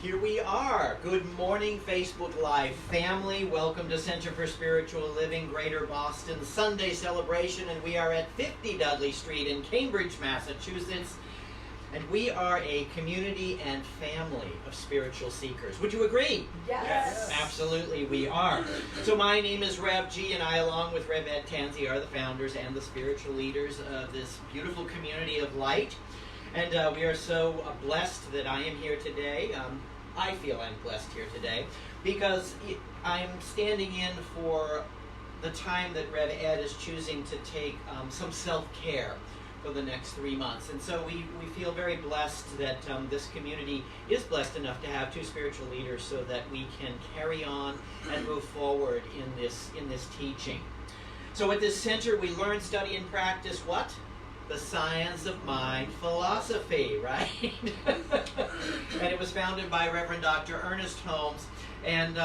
Here we are. Good morning, Facebook Live family. Welcome to Center for Spiritual Living, Greater Boston Sunday celebration. And we are at 50 Dudley Street in Cambridge, Massachusetts. And we are a community and family of spiritual seekers. Would you agree? Yes. Absolutely, we are. So my name is Rev G, and I, along with Rev Ed Tansey, are the founders and the spiritual leaders of this beautiful community of light. And we are so blessed that I am here today. I feel I'm blessed here today because I'm standing in for the time that Rev Ed is choosing to take some self-care for the next 3 months. And so we feel very blessed that this community is blessed enough to have two spiritual leaders so that we can carry on and move forward in this teaching. So at this center we learn, study, and practice what? The science of mind philosophy, right? And it was founded by Reverend Dr. Ernest Holmes. And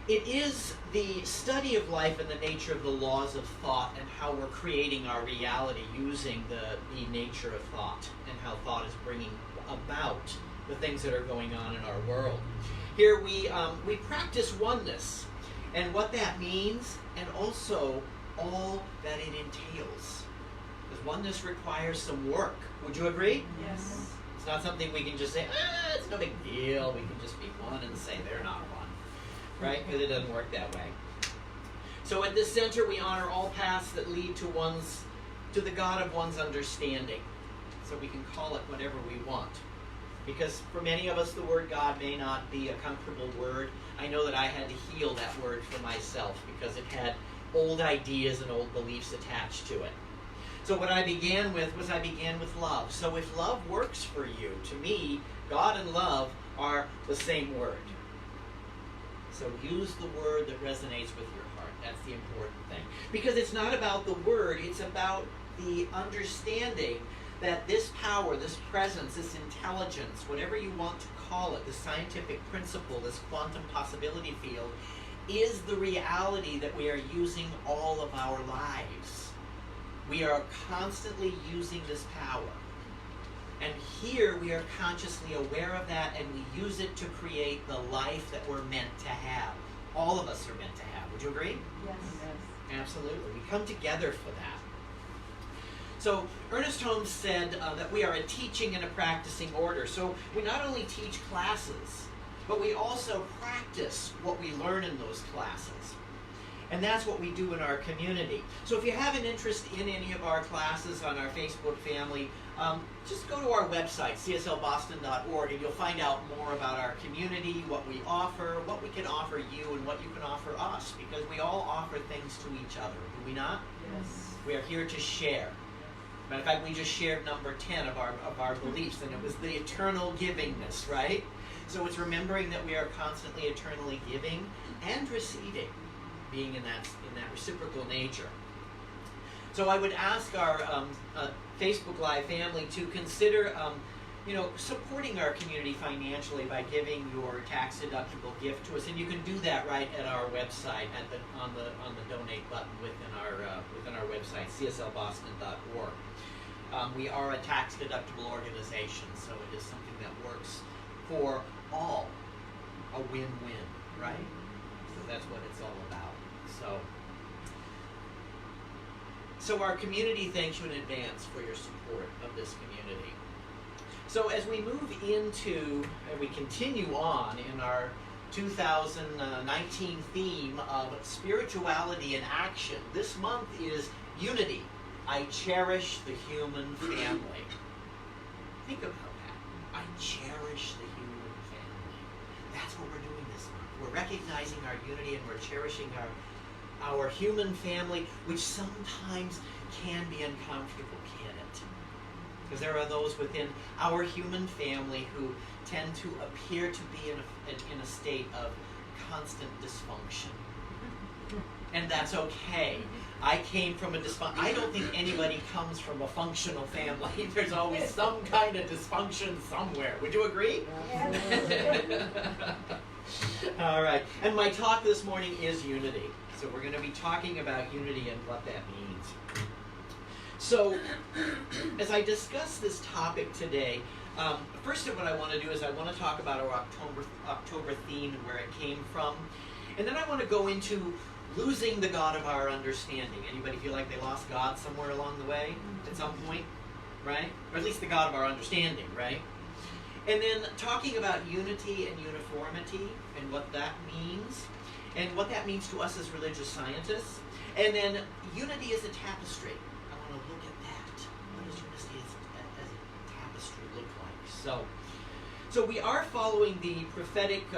it is the study of life and the nature of the laws of thought and how we're creating our reality using the nature of thought and how thought is bringing about the things that are going on in our world. Here we practice oneness and what that means and also all that it entails. Because oneness requires some work. Would you agree? Yes. It's not something we can just say, it's no big deal. We can just be one and say they're not one. Right? Because it doesn't work that way. So at this center, we honor all paths that lead to the God of one's understanding. So we can call it whatever we want. Because for many of us, the word God may not be a comfortable word. I know that I had to heal that word for myself because it had old ideas and old beliefs attached to it. So what I began with love. So if love works for you, to me, God and love are the same word. So use the word that resonates with your heart. That's the important thing. Because it's not about the word, it's about the understanding that this power, this presence, this intelligence, whatever you want to call it, this scientific principle, this quantum possibility field, is the reality that we are using all of our lives. We are constantly using this power. And here we are consciously aware of that, and we use it to create the life that we're meant to have. All of us are meant to have. Would you agree? Yes. Absolutely. We come together for that. So Ernest Holmes said that we are a teaching and a practicing order. So we not only teach classes, but we also practice what we learn in those classes. And that's what we do in our community. So if you have an interest in any of our classes on our Facebook family, just go to our website, cslboston.org, and you'll find out more about our community, what we offer, what we can offer you, and what you can offer us, because we all offer things to each other, do we not? Yes. We are here to share. Matter of fact, we just shared number 10 of our beliefs, and it was the eternal givingness, right? So it's remembering that we are constantly eternally giving and receiving, being in that reciprocal nature. So I would ask our Facebook Live family to consider, supporting our community financially by giving your tax-deductible gift to us, and you can do that right at our website, on the donate button within our website, cslboston.org. We are a tax-deductible organization, so it is something that works for all, a win-win, right? So that's what it's all about. So our community thanks you in advance for your support of this community. So as we move into, and we continue on in our 2019 theme of spirituality in action, this month is unity. I cherish the human family. Think about that. I cherish the human family. That's what we're doing this month. We're recognizing our unity and we're cherishing our human family, which sometimes can be uncomfortable, can it? Because there are those within our human family who tend to appear to be in a state of constant dysfunction. And that's okay. I came from a dysfunction. I don't think anybody comes from a functional family. There's always some kind of dysfunction somewhere. Would you agree? Yes. All right. And my talk this morning is unity. So we're going to be talking about unity and what that means. So, as I discuss this topic today, First of what I want to do is I want to talk about our October theme and where it came from. And then I want to go into losing the God of our understanding. Anybody feel like they lost God somewhere along the way at some point? Right? Or at least the God of our understanding, right? And then talking about unity and uniformity and what that means, and what that means to us as religious scientists. And then unity as a tapestry. I want to look at that. What does unity as a tapestry look like? So we are following the prophetic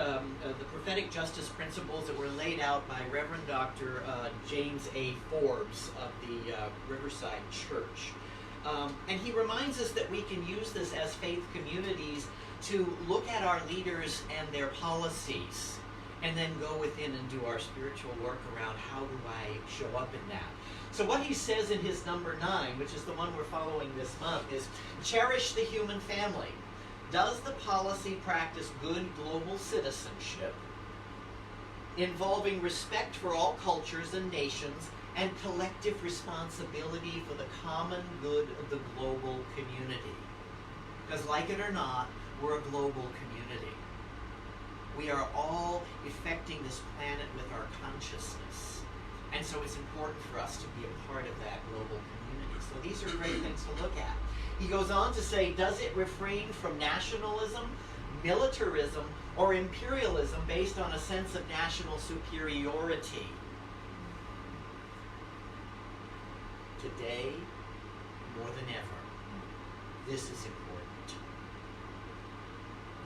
justice principles that were laid out by Reverend Dr. James A. Forbes of the Riverside Church. And he reminds us that we can use this as faith communities to look at our leaders and their policies, and then go within and do our spiritual work around how do I show up in that. So what he says in his number 9, which is the one we're following this month, is cherish the human family. Does the policy practice good global citizenship involving respect for all cultures and nations and collective responsibility for the common good of the global community? Because like it or not, we're a global community. We are all affecting this planet with our consciousness. And so it's important for us to be a part of that global community. So these are great things to look at. He goes on to say, does it refrain from nationalism, militarism, or imperialism based on a sense of national superiority? Today, more than ever, this is important.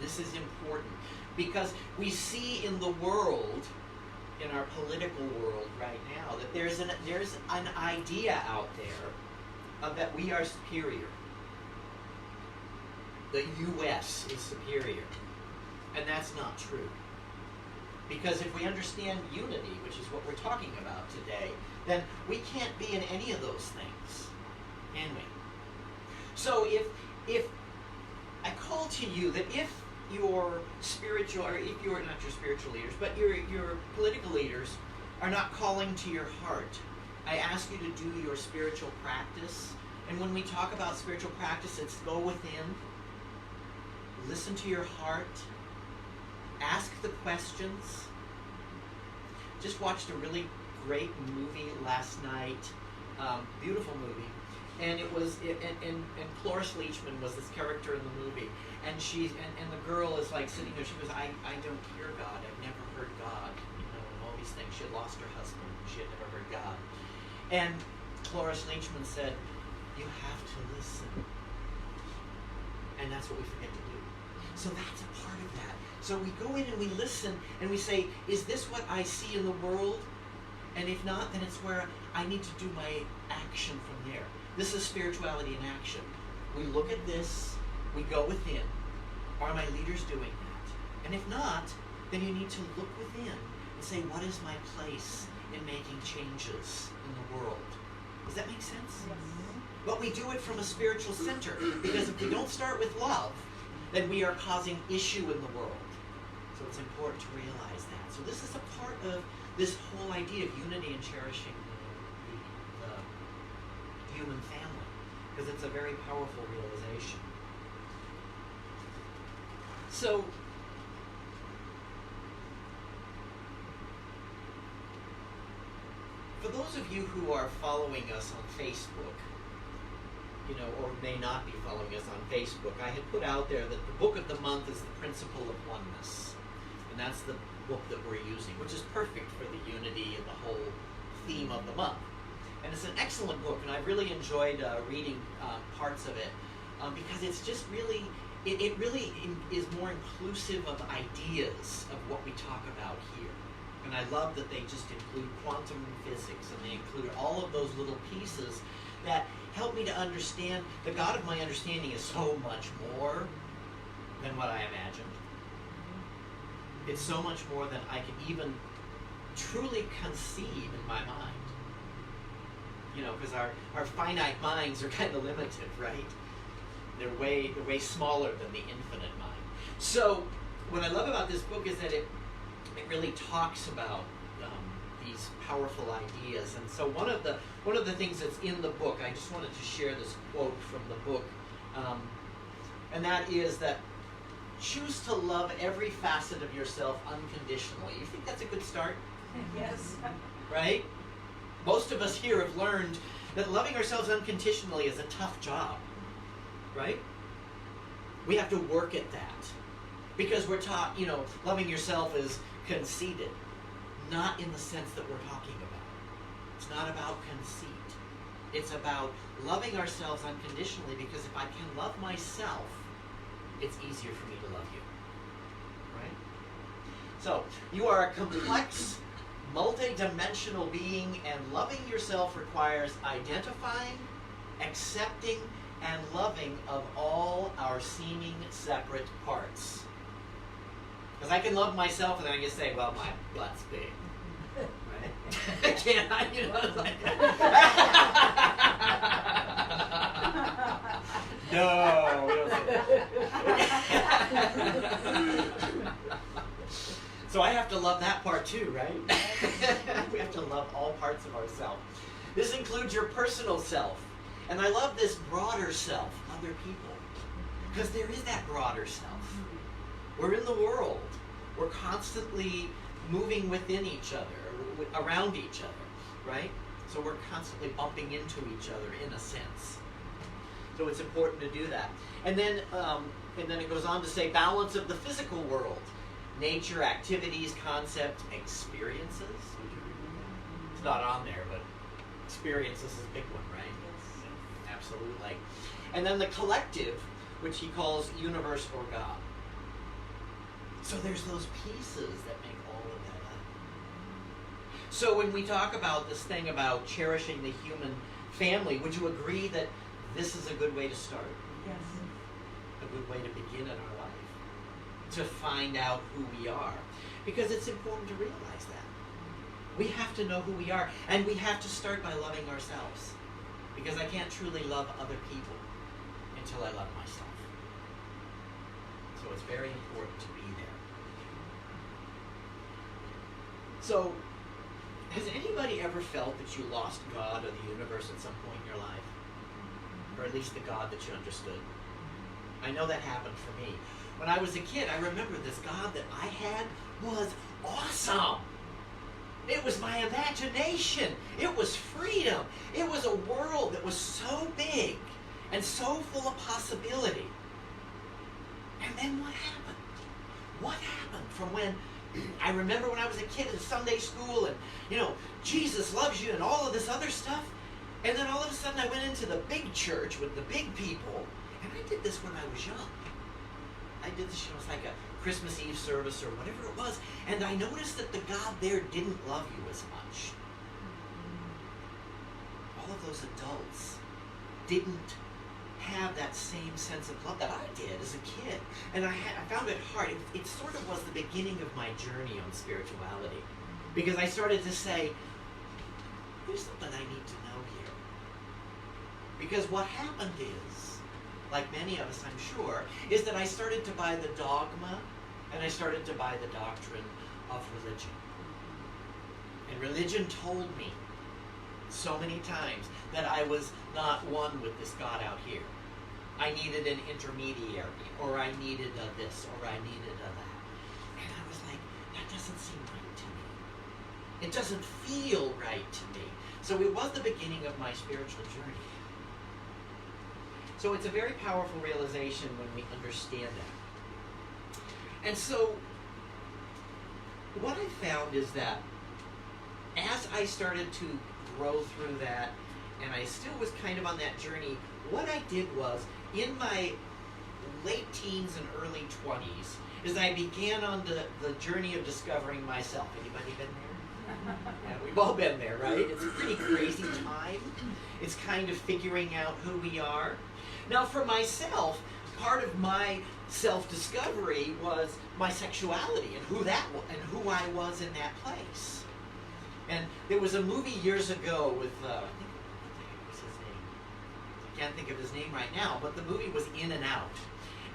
This is important because we see in the world, in our political world right now, that there's an idea out there that we are superior. The U.S. is superior. And that's not true. Because if we understand unity, which is what we're talking about today, then we can't be in any of those things, can we? So if I call to you that if your spiritual, or if you're not your spiritual leaders, but your political leaders are not calling to your heart, I ask you to do your spiritual practice. And when we talk about spiritual practice, it's go within, listen to your heart, ask the questions. Just watched a really great movie last night, beautiful movie, and Cloris Leachman was this character in the movie, and the girl is like sitting there. She goes, I don't hear God. I've never heard God. And all these things. She had lost her husband. She had never heard God. And Cloris Leachman said, you have to listen. And that's what we forget to do. So that's a part of that. So we go in and we listen and we say, is this what I see in the world? And if not, then it's where I need to do my action from there. This is spirituality in action. We look at this, we go within. Are my leaders doing that? And if not, then you need to look within and say, what is my place in making changes in the world? Does that make sense? Yes. But we do it from a spiritual center, because if we don't start with love, then we are causing issue in the world. So it's important to realize that. So this is a part of this whole idea of unity and cherishing the human family, because it's a very powerful realization. So for those of you who are following us on Facebook, or may not be following us on Facebook, I had put out there that the book of the month is The Principle of Oneness. And that's the book that we're using, which is perfect for the unity and the whole theme of the month. And it's an excellent book, and I've really enjoyed reading parts of it, because it's just really, it really is more inclusive of ideas of what we talk about here. And I love that they just include quantum physics, and they include all of those little pieces that help me to understand the God of my understanding is so much more than what I imagined. It's so much more than I can even truly conceive in my mind. Because our finite minds are kind of limited, right? They're way smaller than the infinite mind. So what I love about this book is that it really talks about these powerful ideas. And so one of the things that's in the book, I just wanted to share this quote from the book. And that is that choose to love every facet of yourself unconditionally. You think that's a good start? Yes. Right? Most of us here have learned that loving ourselves unconditionally is a tough job. Right? We have to work at that. Because we're taught, loving yourself is conceited. Not in the sense that we're talking about. It's not about conceit. It's about loving ourselves unconditionally, because if I can love myself, it's easier for me to love you. Right? So, you are a complex, multi-dimensional being, and loving yourself requires identifying, accepting, and loving of all our seeming separate parts. Because I can love myself and then I can say, well, my butt's big. Right? Can't I? It's like, no, we don't say that. So I have to love that part too, right? We have to love all parts of ourselves. This includes your personal self. And I love this broader self, other people. Because there is that broader self. We're in the world. We're constantly moving within each other, around each other, right? So we're constantly bumping into each other in a sense. So it's important to do that. And then it goes on to say balance of the physical world. Nature, activities, concept, experiences. It's not on there, but experiences is a big one, right? Yes. Absolutely. And then the collective, which he calls universe or God. So there's those pieces that make all of that up. So when we talk about this thing about cherishing the human family, would you agree that this is a good way to start? Yes. A good way to begin in our life. To find out who we are. Because it's important to realize that. We have to know who we are. And we have to start by loving ourselves. Because I can't truly love other people until I love myself. So it's very important to be there. So, has anybody ever felt that you lost God or the universe at some point in your life? Or at least the God that you understood? I know that happened for me. When I was a kid, I remember this God that I had was awesome. It was my imagination. It was freedom. It was a world that was so big and so full of possibility. And then what happened? What happened from when I remember when I was a kid in Sunday school and, Jesus loves you and all of this other stuff. And then all of a sudden I went into the big church with the big people. And I did this when I was young. I did this, it was like a Christmas Eve service or whatever it was. And I noticed that the God there didn't love you as much. All of those adults didn't have that same sense of love that I did as a kid. And I found it hard. It sort of was the beginning of my journey on spirituality. Because I started to say, there's something I need to know here. Because what happened is, like many of us I'm sure, is that I started to buy the dogma and I started to buy the doctrine of religion. And religion told me so many times that I was not one with this God out here. I needed an intermediary, or I needed this, or I needed that. And I was like, that doesn't seem right to me. It doesn't feel right to me. So it was the beginning of my spiritual journey. So it's a very powerful realization when we understand that. And so what I found is that as I started to grow through that, and I still was kind of on that journey, what I did was, in my late teens and early 20s, is I began on the journey of discovering myself. Anybody been there? Yeah, we've all been there, right? It's a pretty crazy time. It's kind of figuring out who we are. Now, for myself, part of my self-discovery was my sexuality and who I was in that place. And there was a movie years ago with, I think, what was his name? I can't think of his name right now, but the movie was In and Out.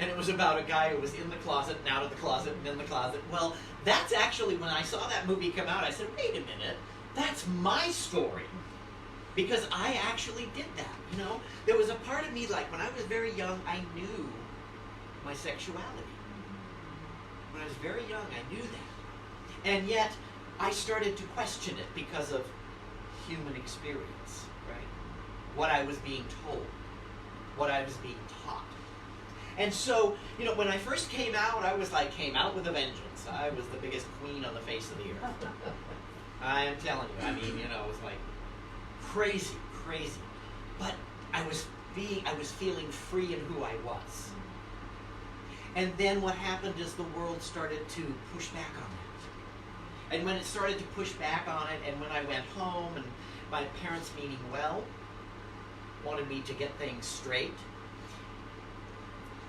And it was about a guy who was in the closet and out of the closet and in the closet. Well, that's actually, when I saw that movie come out, I said, wait a minute, that's my story. Because I actually did that, There was a part of me, like, when I was very young, I knew my sexuality. When I was very young, I knew that. And yet, I started to question it because of human experience, right? What I was being told, what I was being taught. And so, when I first came out, I was like, came out with a vengeance. I was the biggest queen on the face of the earth. I am telling you, it was like crazy. But I was feeling free in who I was. And then what happened is the world started to push back on it. And when it started to push back on it, and when I went home, and my parents, meaning well, wanted me to get things straight,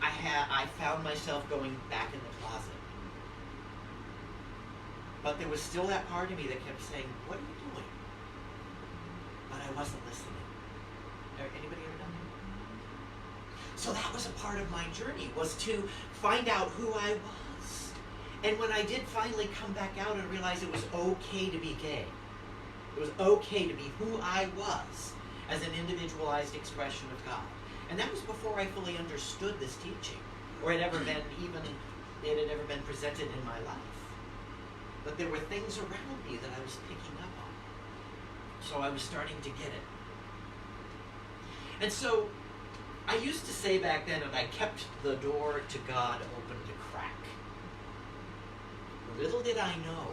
I found myself going back in the closet. But there was still that part of me that kept saying, what are you doing? But I wasn't listening. Anybody ever done that? So that was a part of my journey, was to find out who I was. And when I did finally come back out and realize it was okay to be gay, it was okay to be who I was as an individualized expression of God. And that was before I fully understood this teaching, or it had ever been presented in my life. But there were things around me that I was picking up on. So I was starting to get it. And so I used to say back then that I kept the door to God open to crack. Little did I know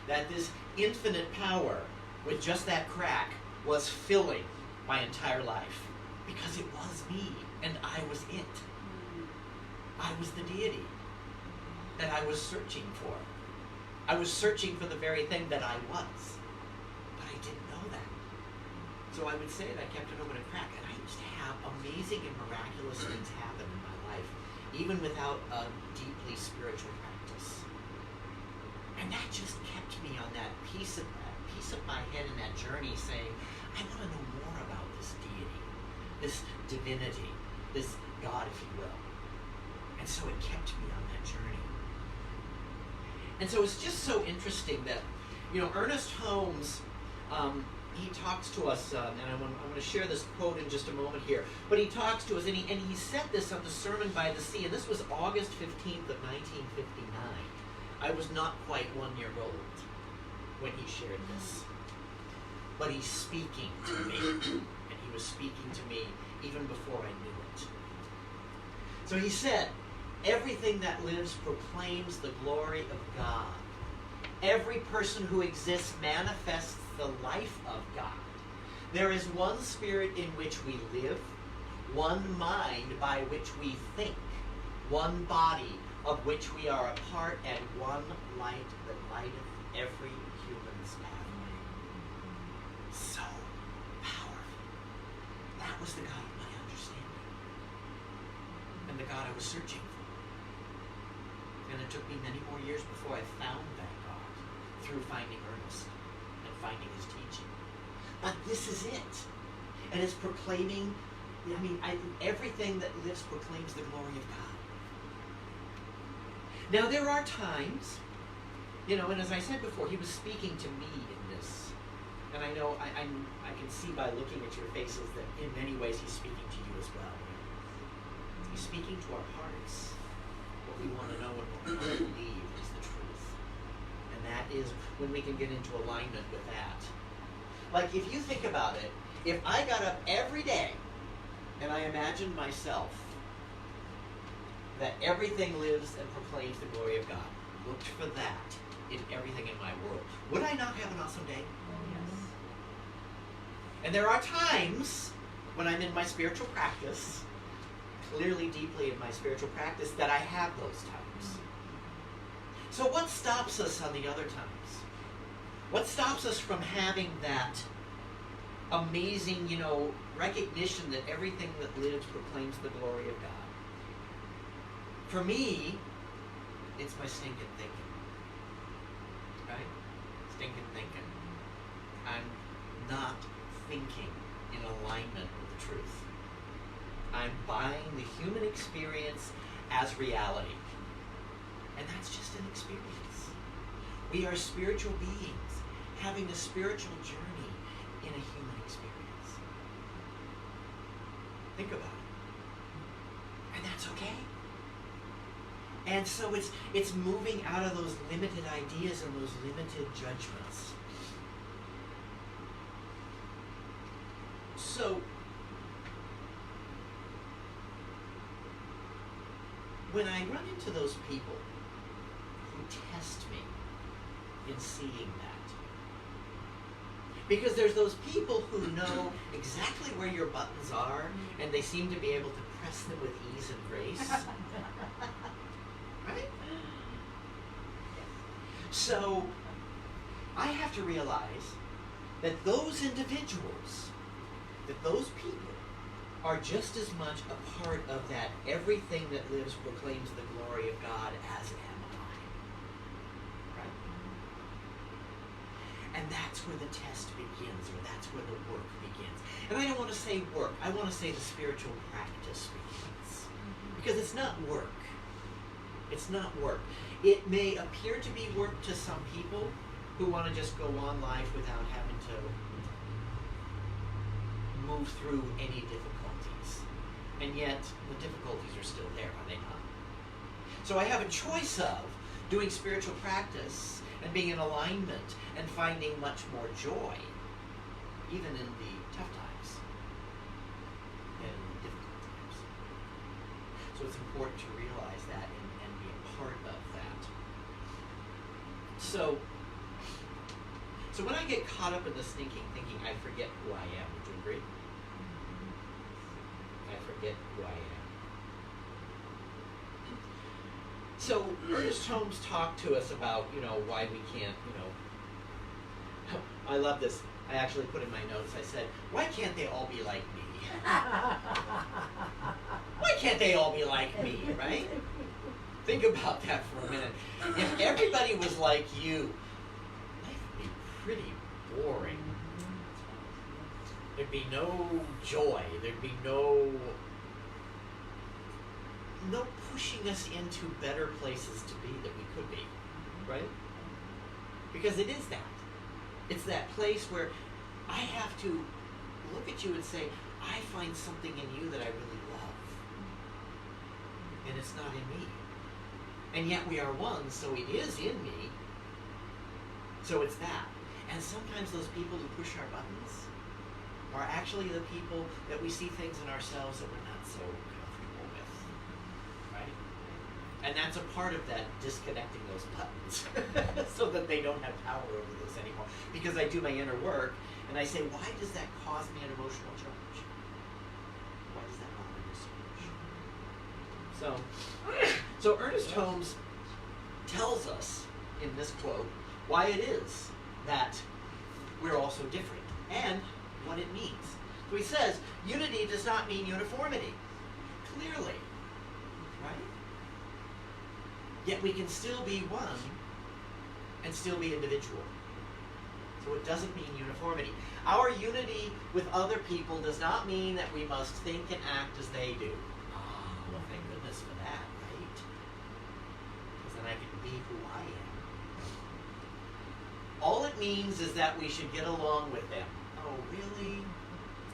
that this infinite power, with just that crack, was filling my entire life. Because it was me, and I was it. I was the deity that I was searching for. I was searching for the very thing that I was. But I didn't know that. So I would say that I kept it open to crack. And I used to have amazing and miraculous things happen in my life, even without a deeply spiritual practice. And that just kept me on that piece of my head in that journey, saying, I want to know more about this deity, this divinity, this God, if you will. And so it kept me on that journey. And so it's just so interesting that, Ernest Holmes, he talks to us, and I'm going to share this quote in just a moment here, but he talks to us, and he said this on the Sermon by the Sea, and this was August 15th of 1959. I was not quite 1 year old when he shared this. But he's speaking to me, and he was speaking to me even before I knew it. So he said, everything that lives proclaims the glory of God. Every person who exists manifests the life of God. There is one spirit in which we live, one mind by which we think, one body of which we are a part, and one light that lighteth every human's pathway. So powerful. That was the God of my understanding, and the God I was searching for. And it took me many more years before I found that God through finding Ernest and finding his teaching. But this is it. And it's proclaiming, everything that lives proclaims the glory of God. Now there are times, and as I said before, he was speaking to me in this. And I know, I can see by looking at your faces that in many ways he's speaking to you as well. He's speaking to our hearts. What we want to know and what we want to believe is the truth. And that is when we can get into alignment with that. Like, if you think about it, if I got up every day and I imagined myself that everything lives and proclaims the glory of God, looked for that in everything in my world, would I not have an awesome day? Yes. And there are times when I'm in my spiritual practice, clearly deeply in my spiritual practice, that I have those times. So what stops us on the other times? What stops us from having that amazing, recognition that everything that lives proclaims the glory of God? For me, it's my stinking thinking. Right? Stinking thinking. I'm not thinking in alignment with the truth. I'm buying the human experience as reality. And that's just an experience. We are spiritual beings having a spiritual journey in a human experience. Think about it. And that's okay. And so it's moving out of those limited ideas and those limited judgments. So when I run into those people who test me in seeing that, because there's those people who know exactly where your buttons are, and they seem to be able to press them with ease and grace. Right? So I have to realize that those individuals, that those people, are just as much a part of that everything that lives proclaims the glory of God as am I. Right? And that's where the test begins, or that's where the work begins. And I don't want to say work, I want to say the spiritual practice begins. Because it's not work. It's not work. It may appear to be work to some people who want to just go on life without having to move through any difficulties. And yet, the difficulties are still there, are they not? So I have a choice of doing spiritual practice and being in alignment and finding much more joy, even in the tough times and in the difficult times. So it's important to realize that and be a part of that. So when I get caught up in this thinking I forget who I am, would you agree? I forget who I am. So Ernest Holmes talked to us about, why we can't, I love this. I actually put in my notes, I said, why can't they all be like me? Why can't they all be like me, right? Think about that for a minute. If everybody was like you, life would be pretty boring. There'd be no joy. There'd be no pushing us into better places to be that we could be, right? Because it is that. It's that place where I have to look at you and say, I find something in you that I really love. And it's not in me. And yet we are one, so it is in me. So it's that. And sometimes those people who push our buttons are actually the people that we see things in ourselves that we're not so comfortable with. Right? And that's a part of that, disconnecting those buttons so that they don't have power over this anymore. Because I do my inner work and I say, why does that cause me an emotional charge? Why does that bother me so much? So Ernest Holmes tells us in this quote why it is that we're all so different and what it means. So he says, unity does not mean uniformity. Clearly. Right? Yet we can still be one and still be individual. So it doesn't mean uniformity. Our unity with other people does not mean that we must think and act as they do. Well, thank goodness for that, right? Because then I can be who I am. All it means is that we should get along with them. Oh, really?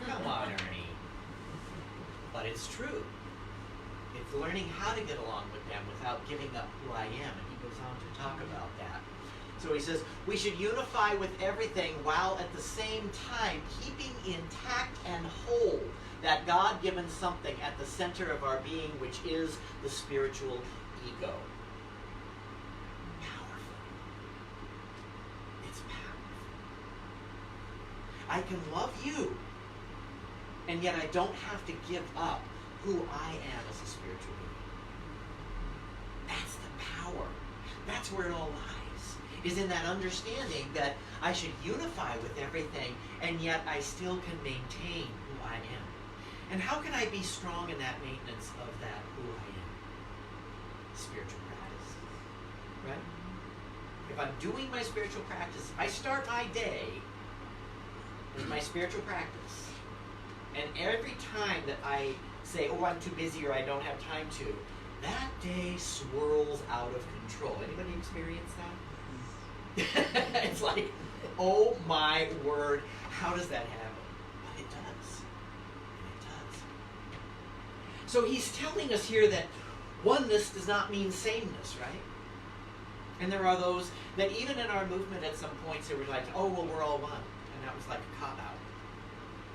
Come on, Ernie. But it's true. It's learning how to get along with them without giving up who I am. And he goes on to talk about that. So he says, we should unify with everything while at the same time keeping intact and whole that God-given something at the center of our being, which is the spiritual ego. Powerful. It's powerful. I can love you, and yet I don't have to give up who I am as a spiritual being. That's the power. That's where it all lies, is in that understanding that I should unify with everything, and yet I still can maintain who I am. And how can I be strong in that maintenance of that who I am? Spiritual practice, right? If I'm doing my spiritual practice, I start my day with my spiritual practice. And every time that I say, oh, I'm too busy or I don't have time to, that day swirls out of control. Anybody experience that? It's like, oh my word, how does that happen? But it does. It does. So he's telling us here that Oneness does not mean sameness, right? And there are those that even in our movement at some points they were like, oh, well, we're all one. And that was like a cop-out.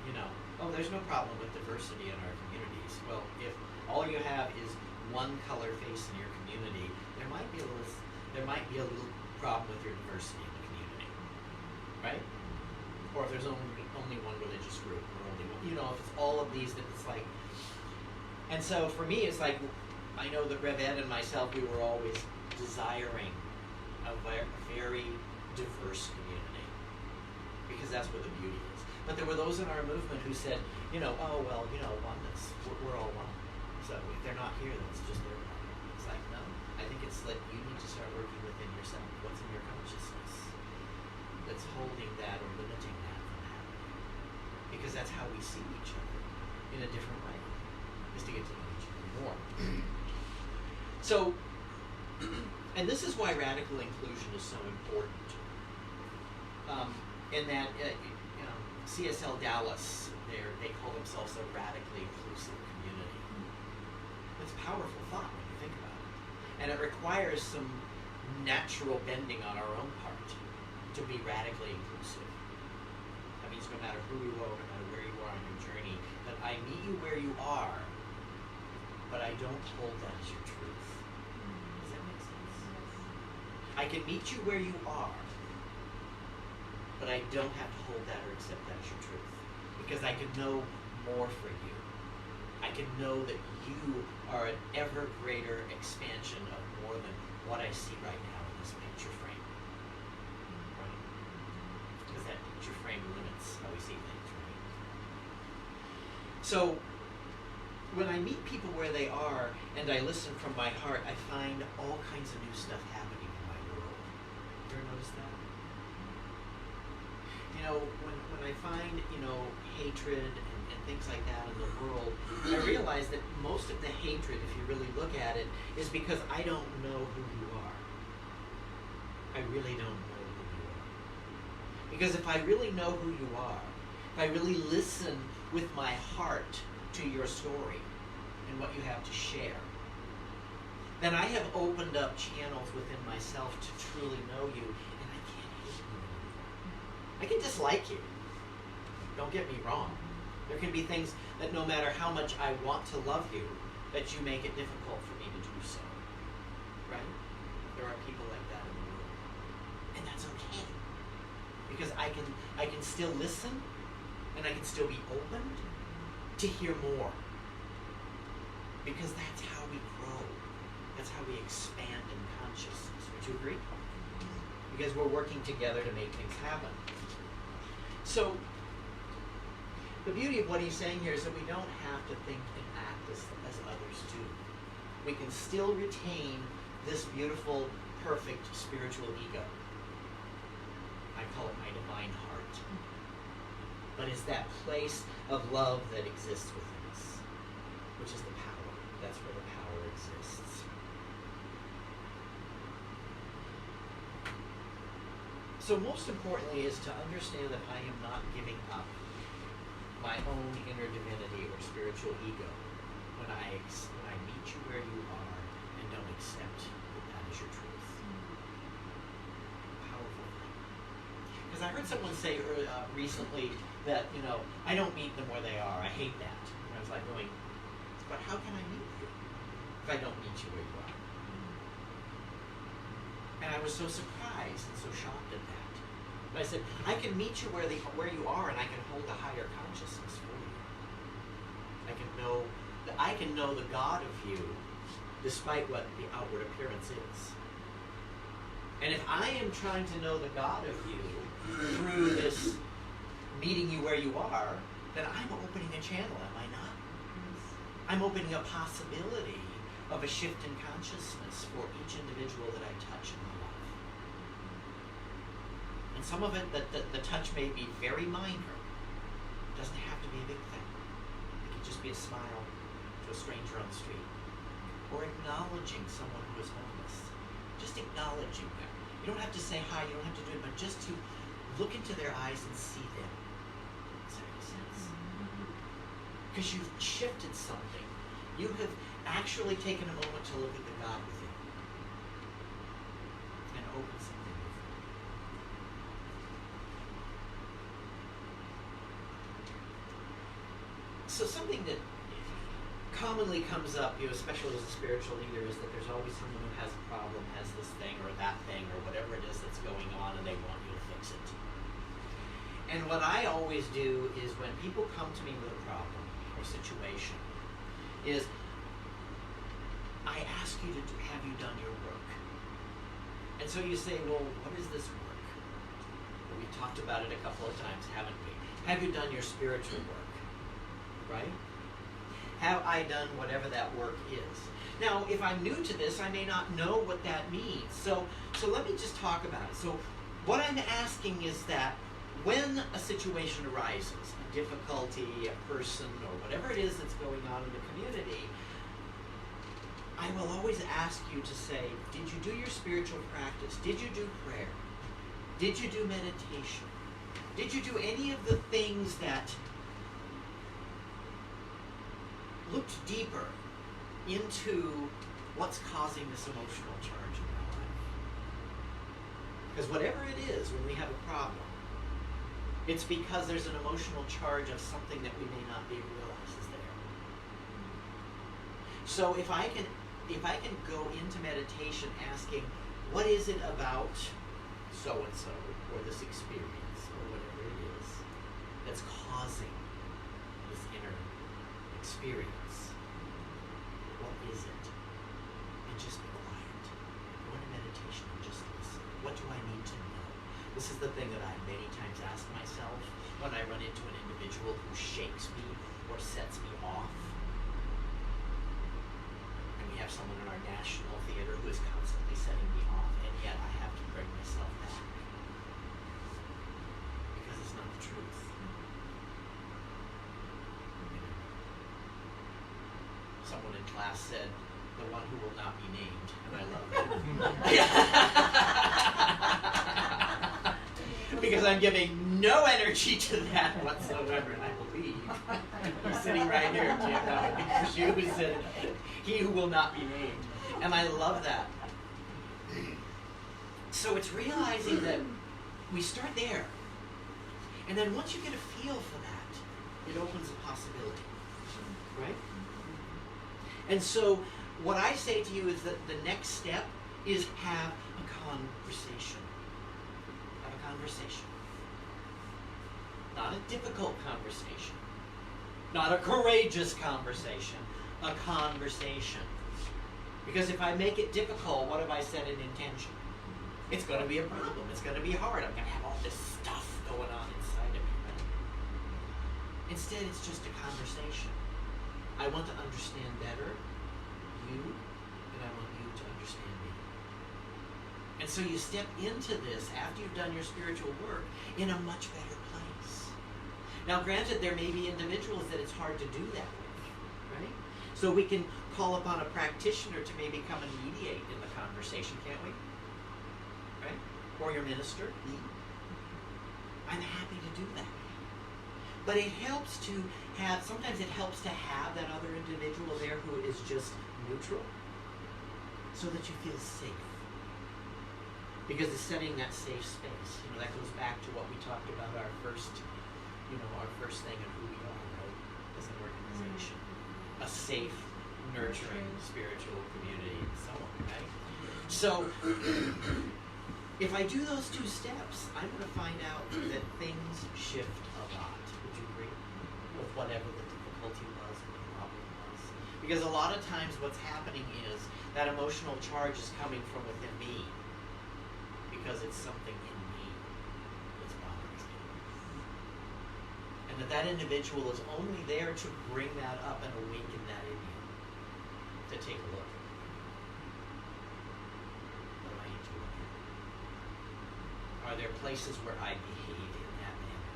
You know, oh, there's no problem with diversity in our communities. Well, if all you have is one color face in your community, there might be a little problem with your diversity in the community, right? Or if there's only one religious group, or only one, you know, if it's all of these, that it's like. And so for me, it's like, I know that Rev Ed and myself, we were always desiring a very diverse community, because that's where the beauty is. But there were those in our movement who said, you know, oh, well, you know, oneness, we're all one. So if they're not here, then it's just their problem. It's like, no, I think it's that you need to start working within yourself. What's in your consciousness that's holding that or limiting that from happening? Because that's how we see each other in a different way, is to get to know each other more. So, and this is why radical inclusion is so important. In that, you know, CSL Dallas, they call themselves a radically inclusive community. It's a powerful thought when you think about it. And it requires some natural bending on our own part to be radically inclusive. That means no matter who you are, no matter where you are on your journey, that I meet you where you are, but I don't hold that as your truth. Does that make sense? I can meet you where you are, but I don't have to hold that or accept that as your truth. Because I can know more for you. I can know that you are an ever greater expansion of more than what I see right now in this picture frame. Right? Because that picture frame limits how we see things, right? So, when I meet people where they are and I listen from my heart, I find all kinds of new stuff happening in my world. You ever notice that? You know, when I find, you know, hatred and things like that in the world, I realize that most of the hatred, if you really look at it, is because I don't know who you are. I really don't know who you are. Because if I really know who you are, if I really listen with my heart to your story and what you have to share, then I have opened up channels within myself to truly know you, and I can't hate you anymore. I can dislike you. Don't get me wrong. There can be things that no matter how much I want to love you, that you make it difficult for me to do so. Right? There are people like that in the world. And that's okay. Because I can still listen, and I can still be open to hear more. Because that's how we grow. That's how we expand in consciousness. Would you agree? Because we're working together to make things happen. So, the beauty of what he's saying here is that we don't have to think and act as others do. We can still retain this beautiful, perfect spiritual ego. I call it my divine heart. But it's that place of love that exists within us, which is the power. That's where the power exists. So most importantly is to understand that I am not giving up my own inner divinity or spiritual ego when I meet you where you are and don't accept that is your truth. Powerful thing. Because I heard someone say recently that, you know, I don't meet them where they are. I hate that. And I was like going, but how can I meet you if I don't meet you where you are? And I was so surprised and so shocked at that. But I said, I can meet you where you are, and I can hold a higher consciousness for you. I can know the God of you, despite what the outward appearance is. And if I am trying to know the God of you through this meeting you where you are, then I'm opening a channel, am I not? I'm opening a possibility of a shift in consciousness for each individual that I touch in my life. And some of it, the touch may be very minor. It doesn't have to be a big thing. It can just be a smile to a stranger on the street. Or acknowledging someone who is homeless. Just acknowledging them. You don't have to say hi, you don't have to do it, but just to look into their eyes and see them. Does that make sense? Because you've shifted something. You have actually taken a moment to look at the God within and open something different. So something that commonly comes up, especially as a spiritual leader, is that there's always someone who has a problem, has this thing or that thing or whatever it is that's going on, and they want you to fix it. And what I always do is when people come to me with a problem or situation, is I ask you to have you done your work. And so you say, well, what is this work? Well, we talked about it a couple of times, haven't we? Have you done your spiritual work? Right? Have I done whatever that work is? Now, if I'm new to this, I may not know what that means. So let me just talk about it. So what I'm asking is that when a situation arises, a difficulty, a person, or whatever it is that's going on in the community, I will always ask you to say, did you do your spiritual practice? Did you do prayer? Did you do meditation? Did you do any of the things that looked deeper into what's causing this emotional charge in our life? Because whatever it is, when we have a problem, it's because there's an emotional charge of something that we may not be realized is there. So if I can go into meditation asking, what is it about so-and-so, or this experience, or whatever it is, that's causing this inner experience? What is it? And just be quiet. Go into meditation and just listen. What do I need to know? This is the thing that I many times ask myself when I run into an individual who shakes me or sets me off. And we have someone in our national theater who is constantly setting me off, and yet I have to bring myself back. Because it's not the truth. Someone in class said, the one who will not be named, and I love that. Because I'm giving no energy to that whatsoever, and I believe he's sitting right here, Jim. Who said, he who will not be named. And I love that. So it's realizing that we start there. And then once you get a feel for that, it opens a possibility. Right? And so what I say to you is that the next step is have a conversation. Have a conversation. Not a difficult conversation. Not a courageous conversation. A conversation. Because if I make it difficult, what have I set in intention? It's going to be a problem. It's going to be hard. I'm going to have all this stuff going on inside of me. Right? Instead, it's just a conversation. I want to understand better you, and I want you to understand me. And so you step into this after you've done your spiritual work in a much better place. Now, granted, there may be individuals that it's hard to do that with, right? So we can call upon a practitioner to maybe come and mediate in the conversation, can't we? Right? Or your minister. I'm happy to do that. But it helps to have, sometimes it helps to have that other individual there who is just neutral so that you feel safe. Because it's setting that safe space. That goes back to what we talked about our first thing of who we are, right? As an organization. A safe, nurturing, spiritual community, and so on, right? So, if I do those two steps, I'm going to find out that things shift a lot. Would you agree? With whatever the difficulty was or the problem was. Because a lot of times what's happening is that emotional charge is coming from within me. Because it's something in me that's bothering me. And that individual is only there to bring that up and awaken that in you. To take a look. What do I need to look at? Are there places where I behave in that manner?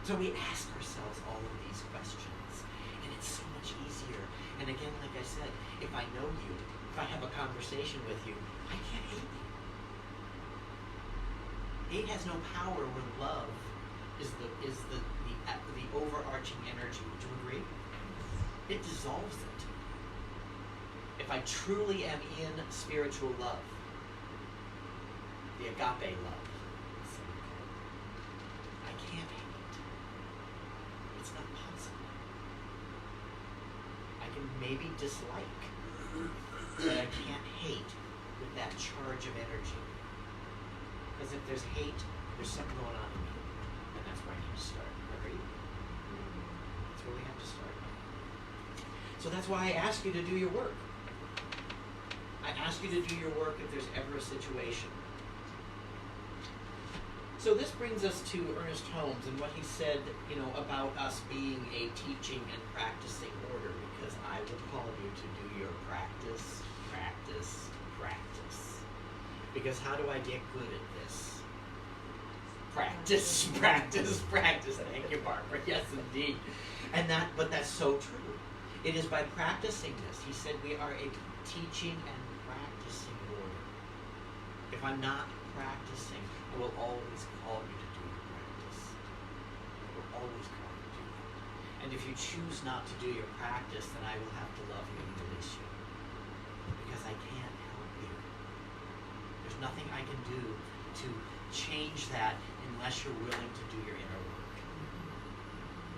So we ask ourselves all of these questions, and it's so much easier. And again, like I said, if I know you, if I have a conversation with you, I can't hate you. Hate has no power when love is the overarching energy. Would you agree? it dissolves it. If I truly am in spiritual love, the agape love, I can't hate. It's not possible. I can maybe dislike, but I can't hate with that charge of energy. Because if there's hate, there's something going on in me. And that's where I need to start. Agree? That's where we have to start. So that's why I ask you to do your work. I ask you to do your work if there's ever a situation. So this brings us to Ernest Holmes and what he said, about us being a teaching and practicing order, because I will call you to do your practice, practice, practice. Because how do I get good at this? Practice, practice, practice. Thank you, Barbara. Yes, indeed. But that's so true. It is by practicing this. He said we are a teaching and practicing order. If I'm not practicing, I will always call you to do your practice. I will always call you to do that. And if you choose not to do your practice, then I will have to love you and release you. Because I can't help you. There's nothing I can do to change that unless you're willing to do your inner work.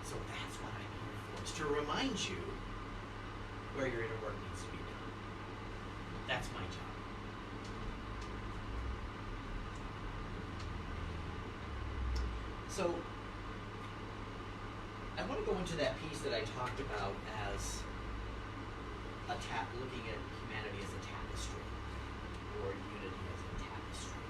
So that's what I'm here for, is to remind you where your inner work needs to be done. That's my job. So, I want to go into that piece that I talked about as looking at humanity as a tapestry, or unity as a tapestry.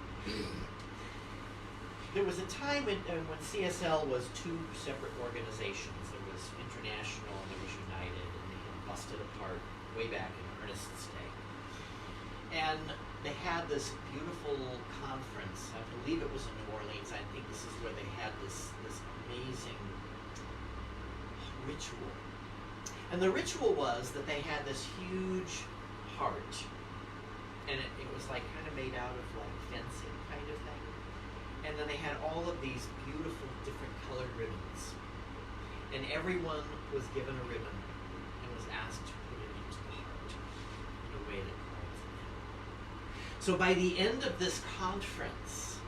There was a time when CSL was two separate organizations. There was International and there was United, and they had busted apart way back in Ernest's day. And they had this beautiful conference. I believe it was in New Orleans. I think this is where they had this amazing ritual. And the ritual was that they had this huge heart. And it was like kind of made out of like fencing kind of thing. And then they had all of these beautiful different colored ribbons. And everyone was given a ribbon and was asked to put it into the heart in a way that calls it in. So by the end of this conference,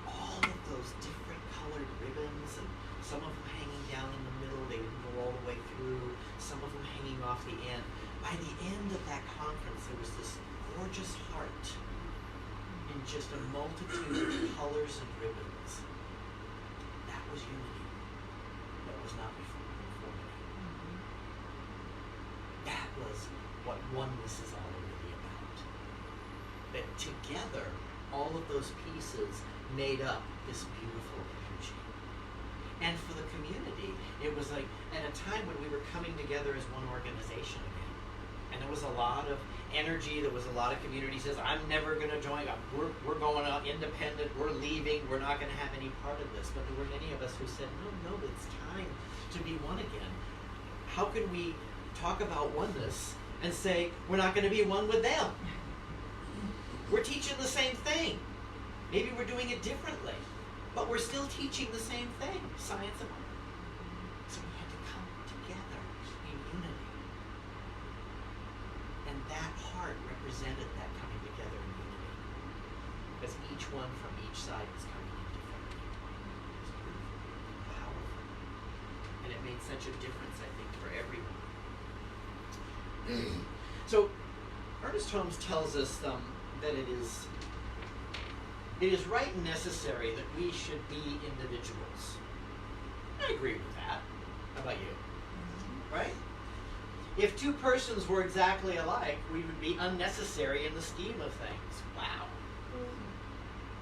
all of those different colored ribbons, and some of them hanging down in the middle, they would go all the way through, some of them hanging off the end. By the end of that conference, there was this gorgeous heart in just a multitude of colors and ribbons. That was unity. That was not conformity. That was what oneness is all really about. That together, all of those pieces made up this beautiful energy. And for the community, it was like at a time when we were coming together as one organization again. And there was a lot of energy, there was a lot of community says, I'm never going to join, we're going out independent, we're leaving, we're not going to have any part of this. But there were many of us who said, no, it's time to be one again. How can we talk about oneness and say we're not going to be one with them? We're teaching the same thing. Maybe we're doing it differently, but we're still teaching the same thing, science and art. So we had to come together in unity. And that heart represented that coming together in unity. Because each one from each side was coming in differently. It was beautiful, powerful. And it made such a difference, I think, for everyone. So, Ernest Holmes tells us that it is right and necessary that we should be individuals. I agree with that. How about you? Right? If two persons were exactly alike, we would be unnecessary in the scheme of things. Wow.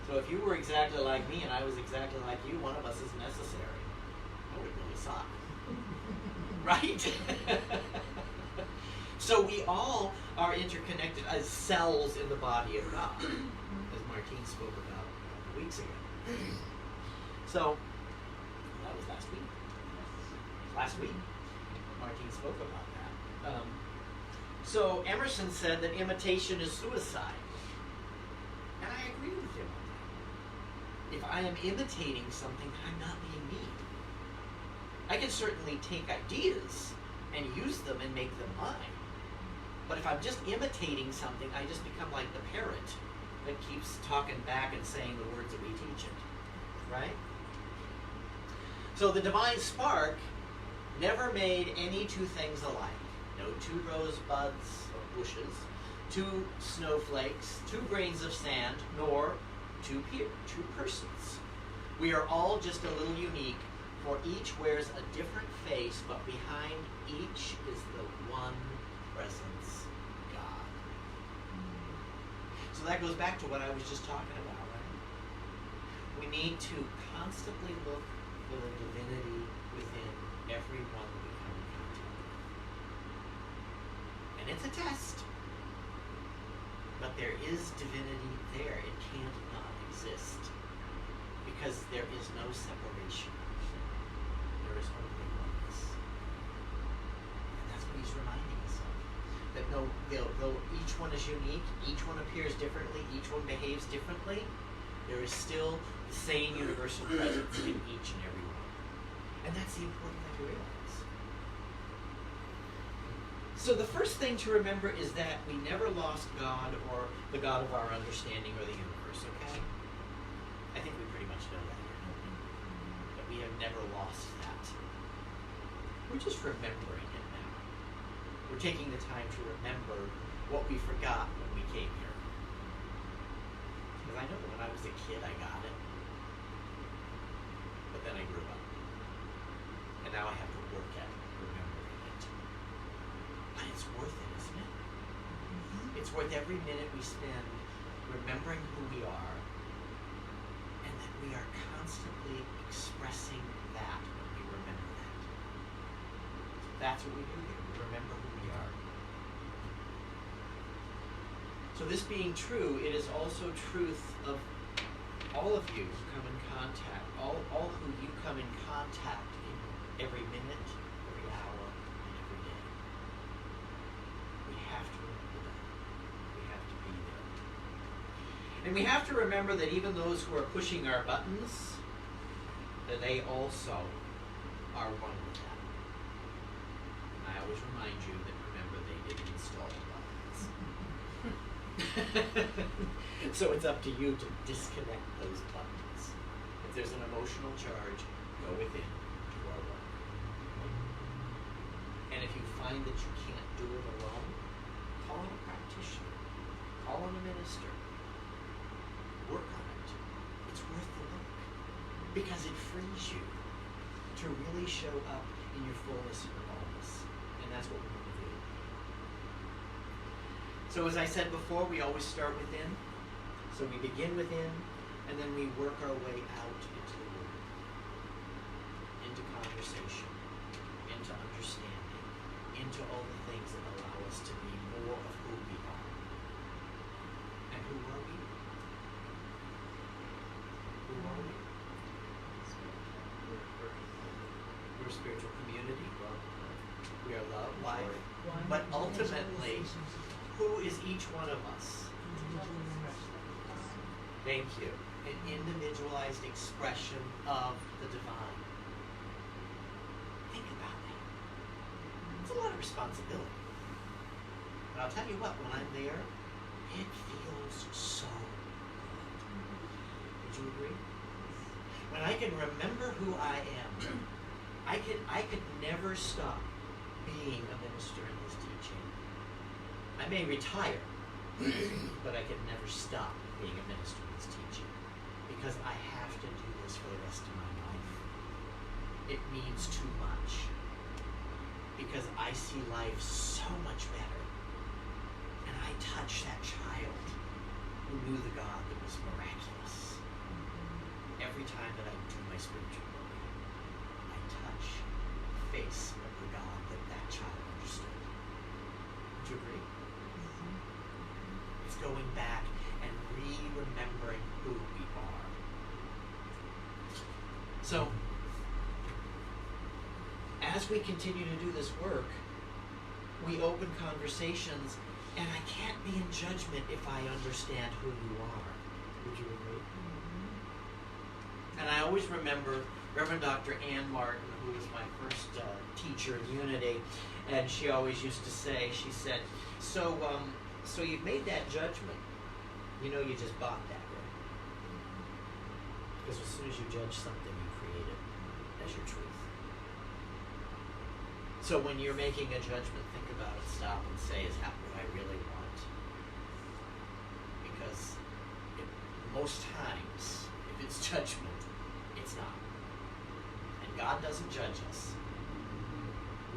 So if you were exactly like me and I was exactly like you, one of us is necessary. That would really suck. Right? So we all are interconnected as cells in the body of God, as Martine spoke about a couple weeks ago. So, that was last week. Last week, Martine spoke about that. So Emerson said that imitation is suicide. And I agree with him on that. If I am imitating something, I'm not being me. I can certainly take ideas and use them and make them mine. But if I'm just imitating something, I just become like the parrot that keeps talking back and saying the words that we teach it, right? So the divine spark never made any two things alike. No two rosebuds or bushes, two snowflakes, two grains of sand, nor two persons. We are all just a little unique, for each wears a different face, but behind each is the one presence, God. So that goes back to what I was just talking about, right? We need to constantly look for the divinity within everyone we come in contact with. And it's a test. But there is divinity there. It can't not exist. Because there is no separation. There is only oneness. And that's what he's reminding us of. That though each one is unique, each one appears differently, each one behaves differently, there is still the same universal presence in each and every one. And that's the important thing to realize. So the first thing to remember is that we never lost God or the God of our understanding or the universe, okay? I think we pretty much know that. That we have never lost that. We're just remembering it now. We're taking the time to remember what we forgot when we came here. Because I know that when I was a kid, I got it. But then I grew up. And now I have to work at remembering it. But it's worth it, isn't it? It's worth every minute we spend remembering who we are, and that we are constantly expressing that when we remember that. So that's what we do here. We remember who we are. So this being true, it is also truth of all of you who come in contact, all who you come in contact in every minute, every hour, and every day. We have to remember that. We have to be there. And we have to remember that even those who are pushing our buttons, that they also are one with that. And I always remind you that remember they didn't install the buttons. So it's up to you to disconnect those buttons. If there's an emotional charge, go within, do our work. And if you find that you can't do it alone, call on a practitioner, call on a minister, work on it. It's worth the look because it frees you to really show up in your fullness and your wholeness. And that's what we want to do. So as I said before, we always start within. So we begin within, and then we work our way out into the world, into conversation, into understanding, into all the things that allow us to be more of who we are. And who are we? Who are we? We're a spiritual community. We are love, life. But ultimately, who is each one of us? Thank you. An individualized expression of the divine. Think about that. It's a lot of responsibility. But I'll tell you what, when I'm there, it feels so good. Would you agree? When I can remember who I am, I could never stop being a minister in this teaching. I may retire, but I could never stop being a minister in this teaching because I have to do this for the rest of my life. It means too much because I see life so much better, and I touch that child who knew the God that was miraculous. Every time that I do my spiritual work, I touch the face of the God that child understood. Would you agree? It's going back and re-remembering who we are. So, as we continue to do this work, we open conversations, and I can't be in judgment if I understand who you are. Would you agree? And I always remember Reverend Dr. Ann Martin, who was my first teacher in Unity, and she always used to say, she said, so you've made that judgment. You know you just bought that, right? Because as soon as you judge something, you create it as your truth. So when you're making a judgment, think about it, stop and say, is that what I really want? Because most times, if it's judgment, it's not. And God doesn't judge us.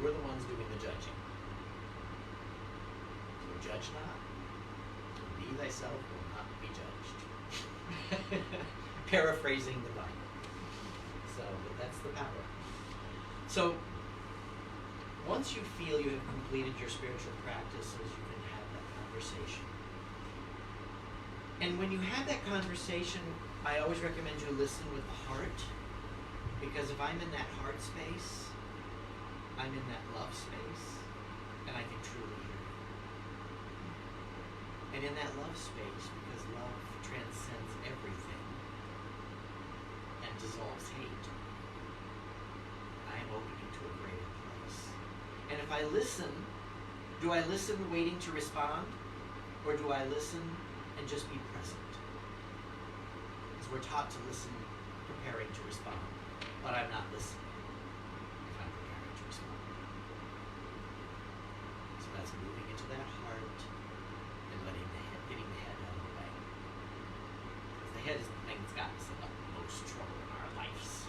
We're the ones doing the judging. So judge not. Thee thyself will not be judged. Paraphrasing the Bible. So, but that's the power. So, once you feel you have completed your spiritual practices, you can have that conversation. And when you have that conversation, I always recommend you listen with the heart, because if I'm in that heart space, I'm in that love space, and I can truly hear you. And in that love space, because love transcends everything and dissolves hate, I am opening to a greater place. And if I listen, do I listen waiting to respond? Or do I listen and just be present? Because we're taught to listen preparing to respond, but I'm not listening if I'm preparing to respond. So that's moving into that heart and getting the head out of the way. Because the head is the thing that's got us in the most trouble in our lives.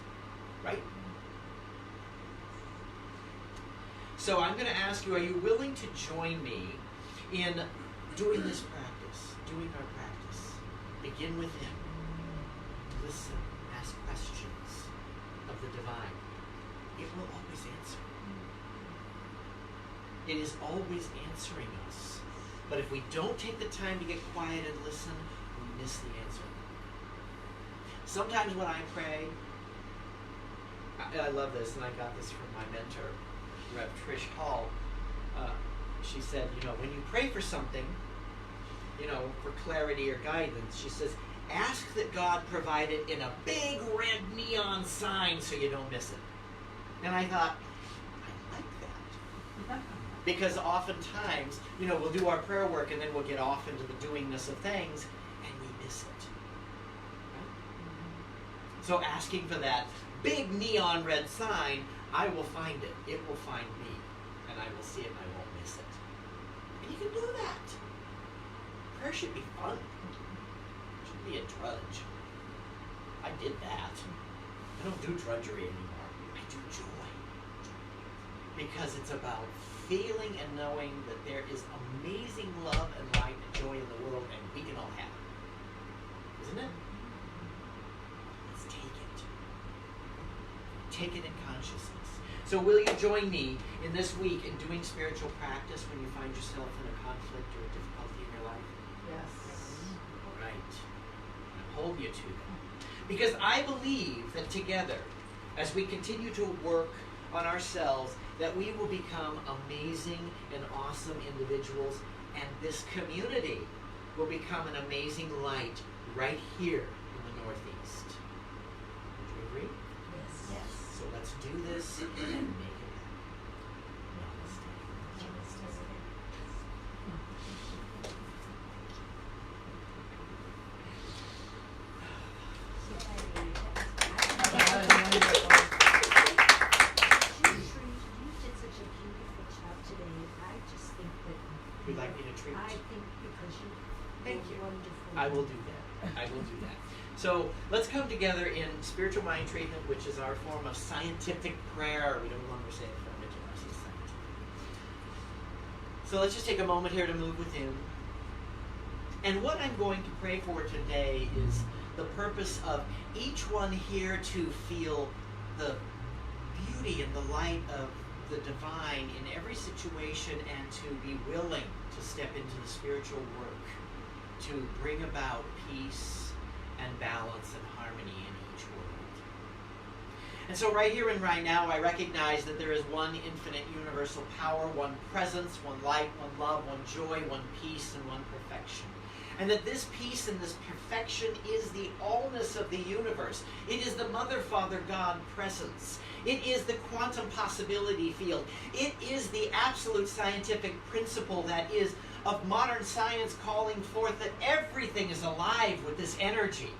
Right? So I'm going to ask you, are you willing to join me in doing this practice, doing our practice? Begin with Him. Listen, ask questions of the divine. It will always answer. It is always answering us. But if we don't take the time to get quiet and listen, we miss the answer. Sometimes when I pray, I love this, and I got this from my mentor, Rev. Trish Hall. She said, when you pray for something, for clarity or guidance, she says, ask that God provide it in a big red neon sign so you don't miss it. And I thought, I like that. Because oftentimes, we'll do our prayer work and then we'll get off into the doingness of things and we miss it. Right? So asking for that big neon red sign, I will find it. It will find me. And I will see it and I won't miss it. And you can do that. Prayer should be fun. It shouldn't be a drudge. I did that. I don't do drudgery anymore. I do joy. Because it's about feeling and knowing that there is amazing love and light and joy in the world and we can all have it. Isn't it? Let's take it. Take it in consciousness. So will you join me in this week in doing spiritual practice when you find yourself in a conflict or a difficulty in your life? Yes. All right. I hold you to that. Because I believe that together, as we continue to work on ourselves, that we will become amazing and awesome individuals, and this community will become an amazing light right here in the Northeast. Would you agree? Yes. So let's do this and make it happen. Namaste. You'd like me to treat I you? think because you Thank did you. wonderful. I will do that. I will do that. So let's come together in spiritual mind treatment, which is our form of scientific prayer. We no longer say affirmative, we say scientific. So let's just take a moment here to move within. And what I'm going to pray for today is the purpose of each one here to feel the beauty and the light of the divine in every situation and to be willing to step into the spiritual work to bring about peace and balance and harmony in each world. And so right here and right now, I recognize that there is one infinite universal power, one presence, one light, one love, one joy, one peace, and one perfection. And that this peace and this perfection is the allness of the universe. It is the Mother, Father, God presence. It is the quantum possibility field. It is the absolute scientific principle that is of modern science calling forth that everything is alive with this energy.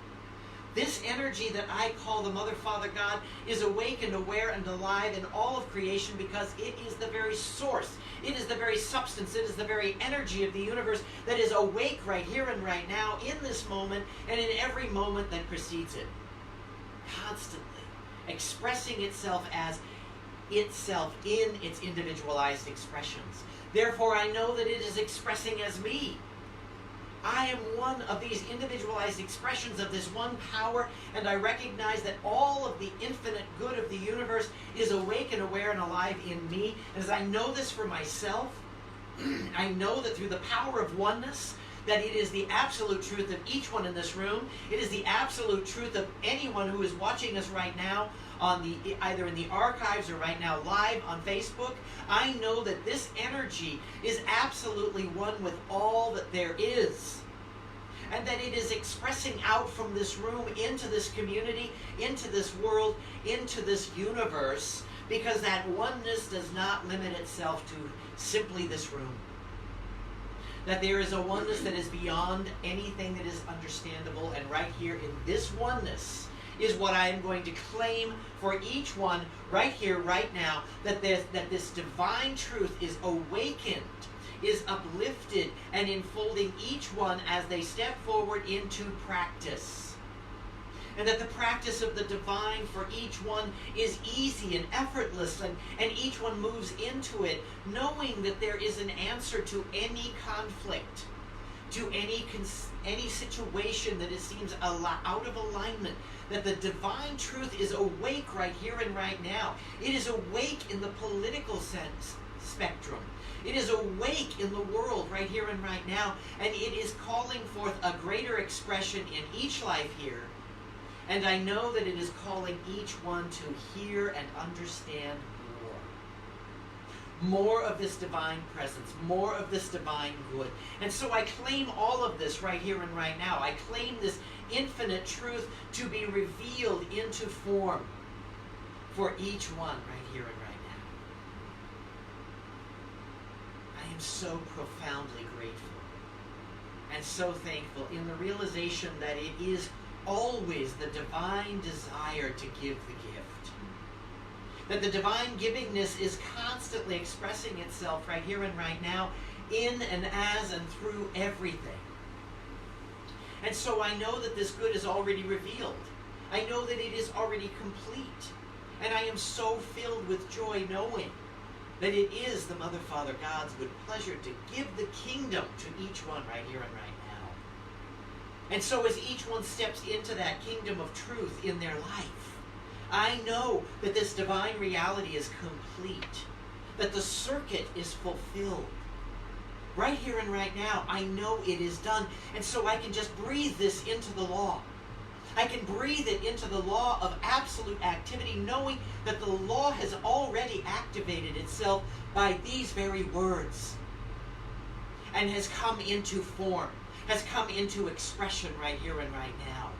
This energy that I call the Mother, Father, God is awake and aware and alive in all of creation because it is the very source. It is the very substance. It is the very energy of the universe that is awake right here and right now in this moment and in every moment that precedes it. Constantly expressing itself as itself in its individualized expressions. Therefore, I know that it is expressing as me. I am one of these individualized expressions of this one power, and I recognize that all of the infinite good of the universe is awake and aware and alive in me. And as I know this for myself, I know that through the power of oneness, that it is the absolute truth of each one in this room. It is the absolute truth of anyone who is watching us right now on the either in the archives or right now live on Facebook. I know that this energy is absolutely one with all that there is. And that it is expressing out from this room into this community, into this world, into this universe, because that oneness does not limit itself to simply this room. That there is a oneness that is beyond anything that is understandable, and right here in this oneness is what I am going to claim for each one right here, right now, that this divine truth is awakened, is uplifted, and enfolding each one as they step forward into practice. And that the practice of the divine for each one is easy and effortless, and each one moves into it knowing that there is an answer to any conflict, to any situation that it seems out of alignment. That the divine truth is awake right here and right now. It is awake in the political spectrum. It is awake in the world right here and right now. And it is calling forth a greater expression in each life here. And I know that it is calling each one to hear and understand more of this divine presence, more of this divine good. And so I claim all of this right here and right now. I claim this infinite truth to be revealed into form for each one right here and right now. I am so profoundly grateful and so thankful in the realization that it is always the divine desire to give the gift. That the divine givingness is constantly expressing itself right here and right now in and as and through everything. And so I know that this good is already revealed. I know that it is already complete. And I am so filled with joy knowing that it is the Mother, Father, God's good pleasure to give the kingdom to each one right here and right now. And so as each one steps into that kingdom of truth in their life, I know that this divine reality is complete, that the circuit is fulfilled. Right here and right now, I know it is done. And so I can just breathe this into the law. I can breathe it into the law of absolute activity, knowing that the law has already activated itself by these very words and has come into form, has come into expression right here and right now.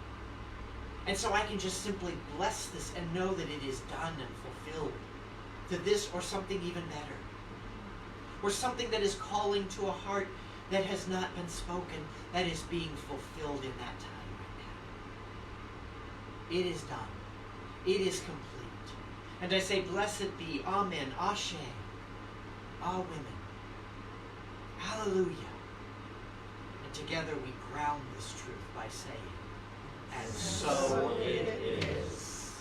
And so I can just simply bless this and know that it is done and fulfilled to this or something even better. Or something that is calling to a heart that has not been spoken, that is being fulfilled in that time right now. It is done. It is complete. And I say, blessed be, Amen, Ashe, Ah women, Hallelujah. And together we ground this truth by saying, and so it is.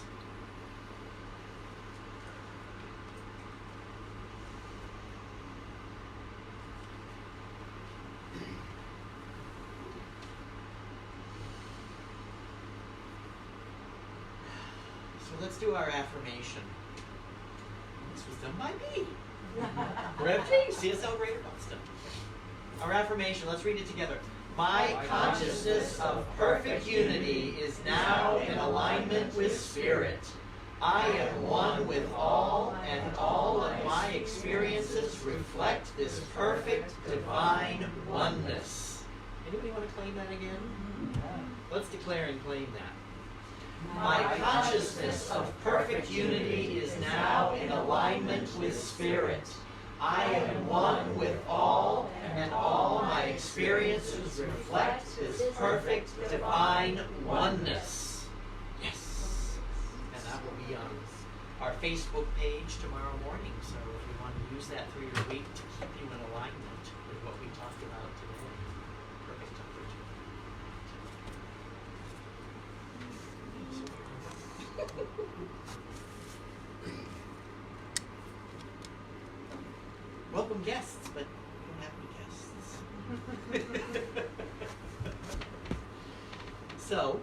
So let's do our affirmation. This was done by me. Rev G, CSL Greater Boston. Our affirmation, let's read it together. My consciousness of perfect unity is now in alignment with Spirit. I am one with all, and all of my experiences reflect this perfect divine oneness. Anybody want to claim that again? Let's declare and claim that. My consciousness of perfect unity is now in alignment with Spirit. I am one with all, and all my experiences reflect this perfect divine oneness. Yes. And that will be on our Facebook page tomorrow morning. So if you want to use that through your week to keep you in alignment with what we talked about today. Perfect opportunity. Welcome guests, but we don't have any guests. So